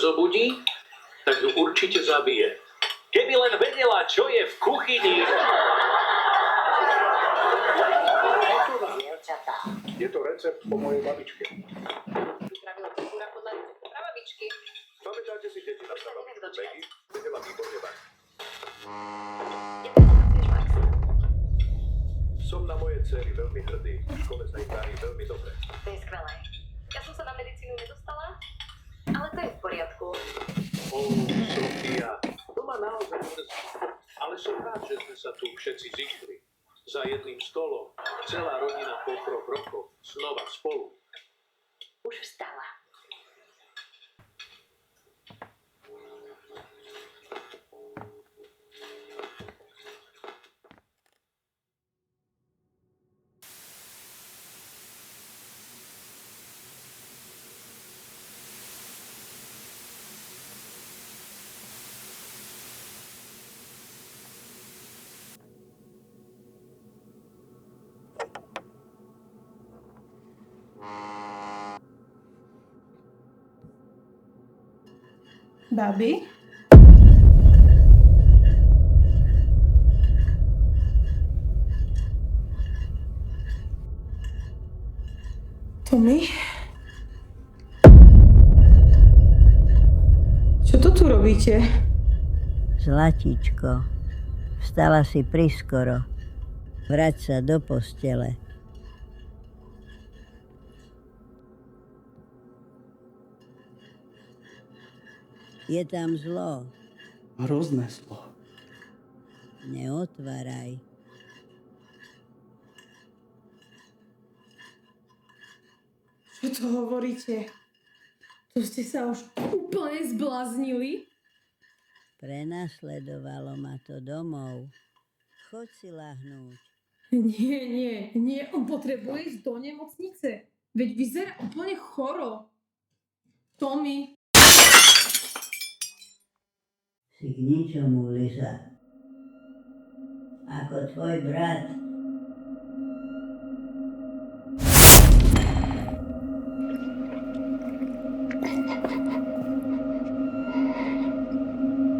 zobudí, tak ju určite zabije. Keby len vedela, čo je v kuchyni. Je to recept po mojej babičke. Pripravila figúra podľa receptu prababičky. Pamätáte si, deti na babičku Maggie? Vedela výborne variť. Som na moje dcery veľmi hrdý. V škole sa im darí veľmi dobre. To je skvelé. Ja som sa na medicínu nedostala, ale to je v poriadku. Sofia, to ma naozaj mrzí. Ale som rád, že sme sa tu všetci zišli. Za jedným stolom. Celá rodina po 3 rokoch. Znova spolu. Už vstala. Babi? Tomi? Čo to tu robíte? Zlatíčko, vstala si priskoro. Vrať sa do postele. Je tam zlo. Hrozné zlo. Neotváraj. Čo to hovoríte? To ste sa už úplne zbláznili? Prenasledovalo ma to domov. Choď si lahnúť. Nie, on potrebuje ísť do nemocnice. Veď vyzerá úplne choro. Tomi. Si k ničomu, Liza. Ako tvoj brat.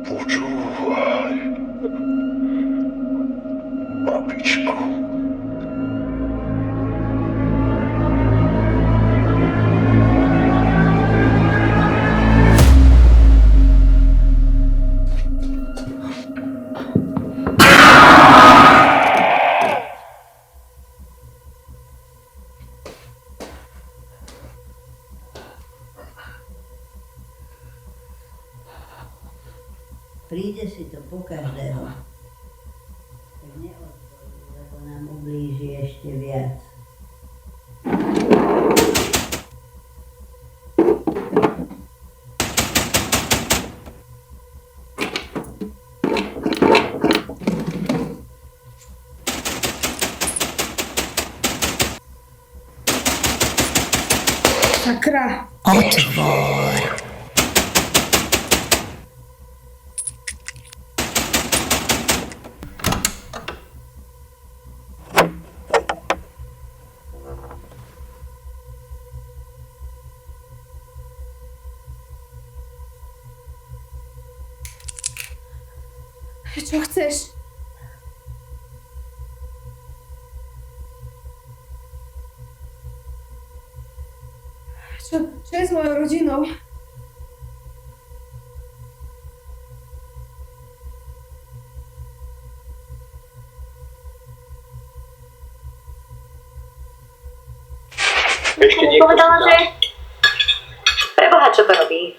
Počúvaj. Babičku. Príde si to po každého. Tak neodpoj, lebo nám ublíži ešte viac. Sakra. Otvor. Čo chceš? Čo je s mojou rodinou? Ešte niekto Povedala, si že... Preboha, čo to robí?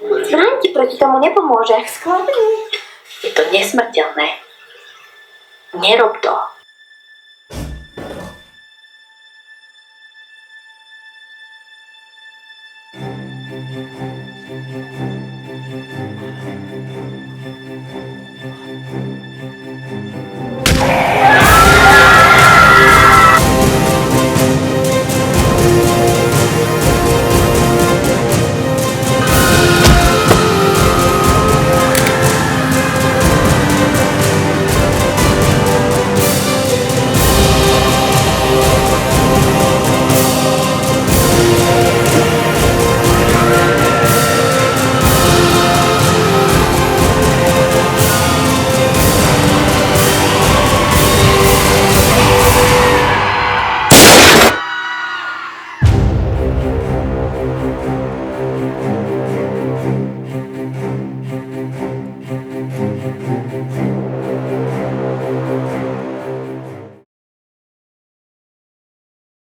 Zbraň ti proti tomu nepomôže. Skladný. Je to nesmrteľné. Nerob to.